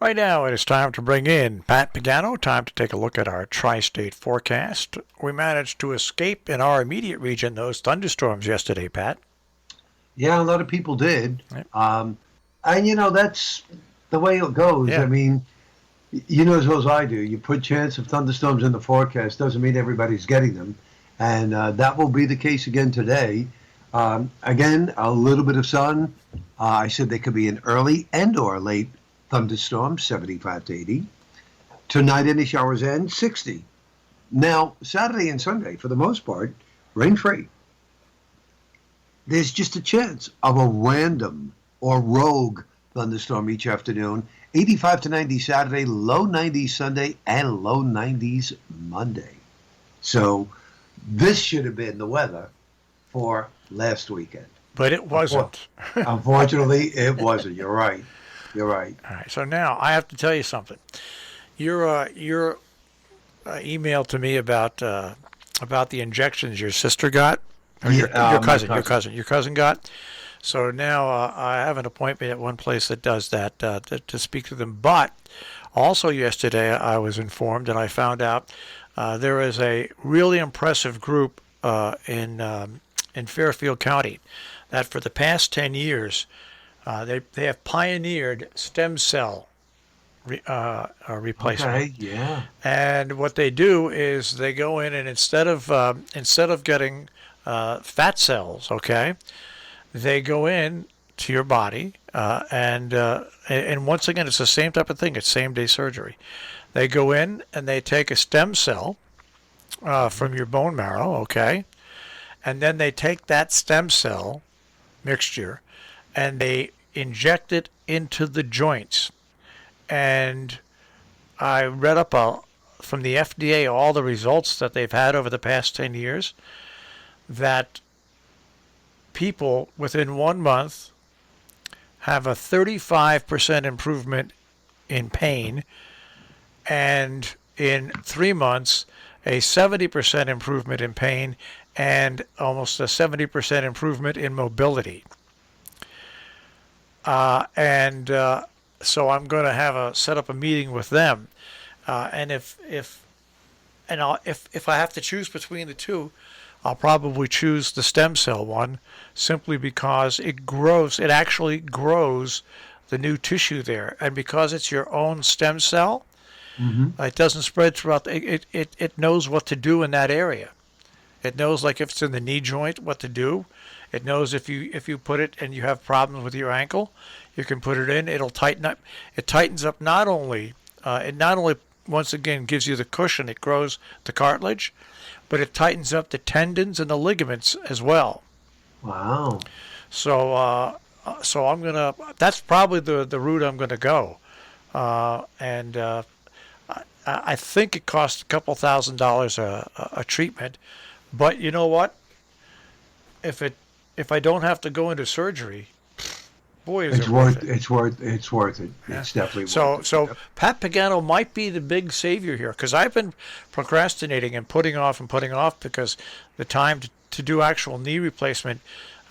Right now, it is time to bring in Pat Pagano. Time to take a look at our tri-state forecast. We managed to escape in our immediate region those thunderstorms yesterday, Pat. Yeah, a lot of people did. Yep. And that's the way it goes. I Yeah, mean, you know as well as I do, you put chance of thunderstorms in the forecast doesn't mean everybody's getting them. And that will be the case again today. Again, a little bit of sun. I said they could be an early and or late thunderstorm, 75 to 80. Tonight, any showers end, 60. Now, Saturday and Sunday, for the most part, rain-free. There's just a chance of a random or rogue thunderstorm each afternoon. 85 to 90 Saturday, low 90s Sunday, and low 90s Monday. So this should have been the weather for last weekend. but it wasn't. Unfortunately, it wasn't. You're right. You're right. All right, so now I have to tell you something. Your email to me about the injections your sister got, or your My cousin, your cousin got. So now I have an appointment at one place that does that to speak to them. But also yesterday I was informed and I found out there is a really impressive group in Fairfield County that for the past 10 years they have pioneered stem cell replacement. Okay, yeah. And what they do is they go in and instead of getting fat cells, okay, they go in to your body and once again it's the same type of thing. It's same day surgery. They go in and they take a stem cell from your bone marrow, okay, and then they take that stem cell mixture and they inject it into the joints. And I read up from the FDA all the results that they've had over the past 10 years that people within 1 month have a 35% improvement in pain, and in 3 months, a 70% improvement in pain, and almost a 70% improvement in mobility. And so I'm going to set up a meeting with them, and if I have to choose between the two, I'll probably choose the stem cell one simply because it actually grows the new tissue there. And because it's your own stem cell, Hmm. it doesn't spread throughout. It knows what to do in that area. It knows, like if it's in the knee joint, what to do. It knows if you put it and you have problems with your ankle, you can put it in. It'll tighten up. It tightens up it not only once again gives you the cushion, it grows the cartilage, but it tightens up the tendons and the ligaments as well. Wow. So I'm gonna. That's probably the route I'm gonna go, and I think it costs a couple $1,000s a treatment, but you know what? If I don't have to go into surgery, boy, is It's it worth worth it. it's worth it. Yeah. It's definitely So worth it. so Yep. Pat Pagano might be the big savior here because I've been procrastinating and putting off because the time to do actual knee replacement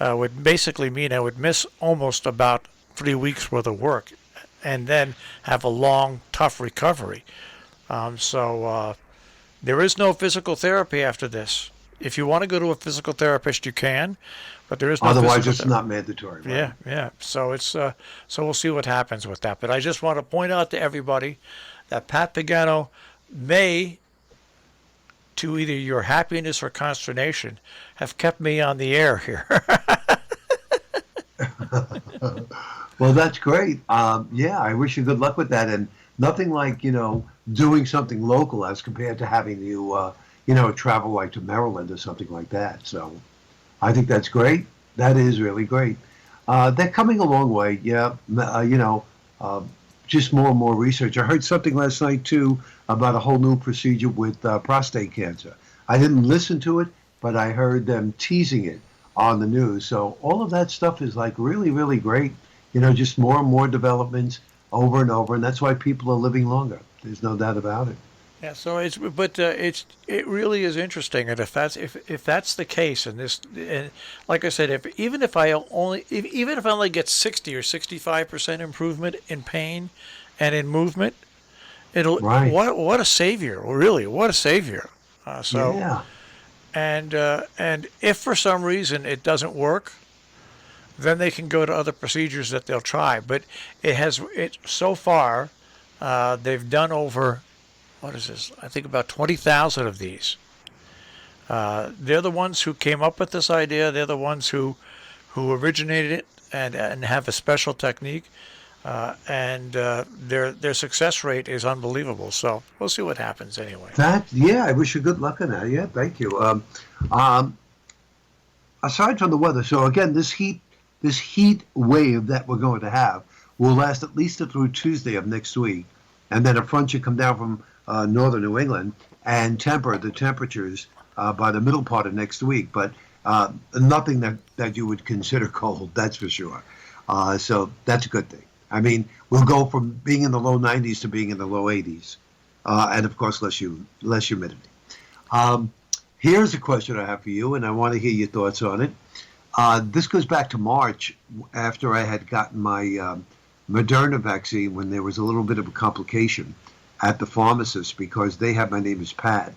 would basically mean I would miss almost about 3 weeks worth of work and then have a long, tough recovery. So there is no physical therapy after this. If you want to go to a physical therapist, you can, but there is no Otherwise, physical it's therapy. not mandatory, right? Yeah, yeah. So so we'll see what happens with that. But I just want to point out to everybody that Pat Pagano may, to either your happiness or consternation, have kept me on the air here. Well, that's great. Yeah, I wish you good luck with that. And nothing like doing something local as compared to having to travel like to Maryland or something like that. So I think that's great. That is really great. They're coming a long way. Yeah, uh, just more and more research. I heard something last night too about a whole new procedure with prostate cancer. I didn't listen to it, but I heard them teasing it on the news. So all of that stuff is like really, really great. Just more and more developments over and over, and that's why people are living longer. There's no doubt about it. Yeah, so it really is interesting, and if that's the case, and like I said, even if I only get 60 or 65% improvement in pain and in movement. It'll Right. what a savior, really, what a savior. So Yeah. and if for some reason it doesn't work, then they can go to other procedures that they'll try. But it so far they've done over, what is this? I think about 20,000 of these. They're the ones who came up with this idea. They're the ones who originated it and have a special technique. And their success rate is unbelievable. So we'll see what happens anyway. Yeah, I wish you good luck on that. Yeah, thank you. Um, Aside from the weather, so again, this heat wave that we're going to have will last at least through Tuesday of next week, and then a front should come down from northern New England and temper the temperatures by the middle part of next week. But nothing that you would consider cold, that's for sure. So that's a good thing. I mean, we'll go from being in the low 90s to being in the low 80s, and of course less humidity. Um, Here's a question I have for you, and I want to hear your thoughts on it. This goes back to March after I had gotten my Moderna vaccine when there was a little bit of a complication at the pharmacist because they have my name as Pat.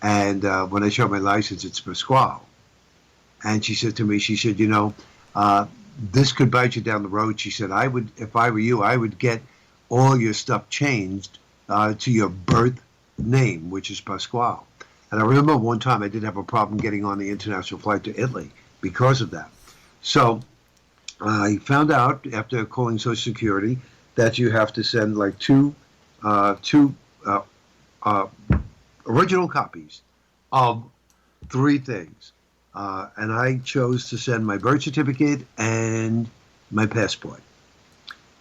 And when I showed my license, it's Pasquale. And she said to me, this could bite you down the road. She said, if I were you, I would get all your stuff changed to your birth name, which is Pasquale. And I remember one time I did have a problem getting on the international flight to Italy because of that. So I found out after calling Social Security that you have to send like two original copies of three things. And I chose to send my birth certificate and my passport.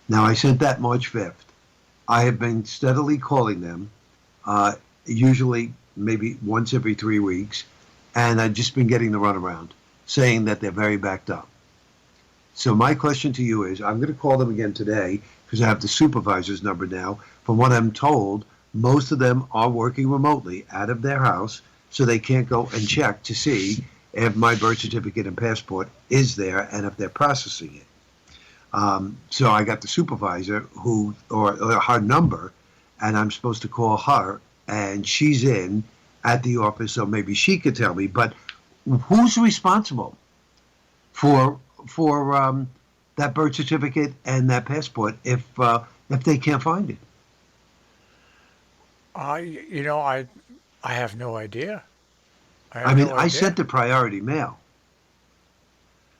Now, I sent that March 5th. I have been steadily calling them, usually maybe once every 3 weeks, and I've just been getting the runaround, saying that they're very backed up. So my question to you is, I'm going to call them again today because I have the supervisor's number now. From what I'm told, most of them are working remotely out of their house, so they can't go and check to see if my birth certificate and passport is there and if they're processing it. So I got the supervisor or her number, and I'm supposed to call her, and she's in at the office, so maybe she could tell me. But who's responsible for that birth certificate and that passport if they can't find it? I have no idea. I I have mean, no I idea. sent the priority mail,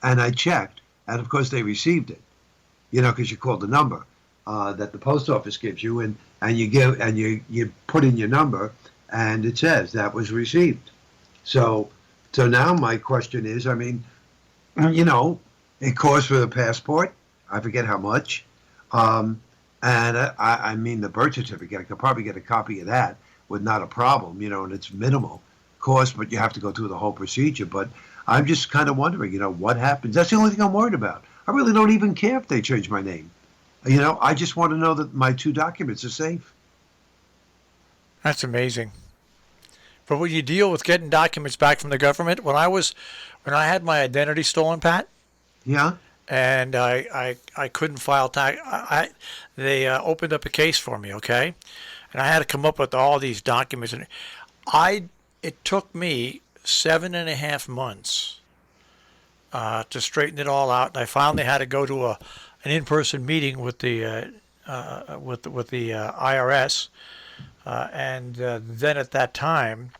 and I checked, and of course they received it. Because you called the number that the post office gives you, and you put in your number, and it says that was received. So now my question is, I mean, it costs for the passport. I forget how much, and I mean the birth certificate. I could probably get a copy of that with not a problem, and it's minimal cost, but you have to go through the whole procedure. But I'm just kind of wondering, what happens. That's the only thing I'm worried about. I really don't even care if they change my name. I just want to know that my two documents are safe. That's amazing. But when you deal with getting documents back from the government, when I had my identity stolen, Pat, Yeah. and I couldn't file tax, they opened up a case for me, okay, and I had to come up with all these documents, and it took me 7.5 months to straighten it all out, and I finally had to go to an in-person meeting with the IRS, and then at that time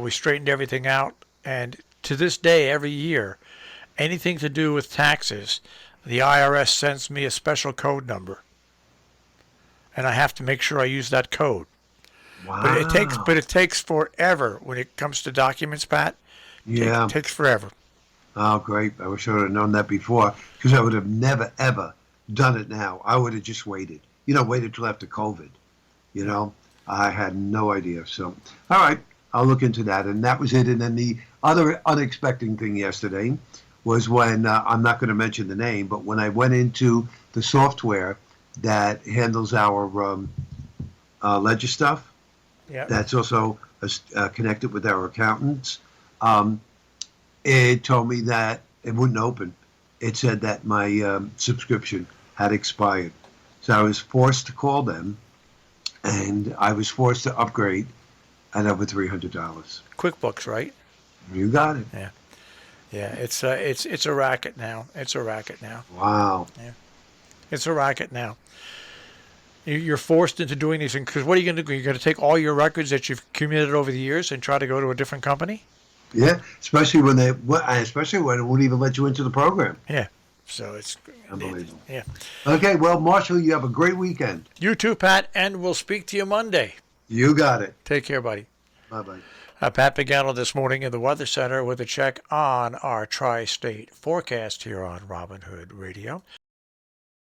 we straightened everything out. And to this day, every year, anything to do with taxes, the IRS sends me a special code number, and I have to make sure I use that code. Wow. But it takes forever when it comes to documents, Pat. Yeah. Takes forever. Oh, great. I wish I would have known that before because I would have never, ever done it now. I would have just waited, waited till after COVID. I had no idea. So, all right, I'll look into that. And that was it. And then the other unexpected thing yesterday was when, I'm not going to mention the name, but when I went into the software that handles our ledger stuff, Yeah. that's also connected with our accountants, it told me that it wouldn't open. It said that my subscription had expired. So I was forced to call them, and I was forced to upgrade at over $300. QuickBooks, right? You got it. Yeah. Yeah, it's a racket now. It's a racket now. Wow. It's a racket now. You're forced into doing these things because what are you going to do? You're going to take all your records that you've accumulated over the years and try to go to a different company? Yeah, especially when it won't even let you into the program. Yeah. So it's Unbelievable. Yeah. Okay, well, Marshall, you have a great weekend. You too, Pat, and we'll speak to you Monday. You got it. Take care, buddy. Bye-bye. Pat Pagano this morning in the Weather Center with a check on our tri-state forecast here on Robin Hood Radio.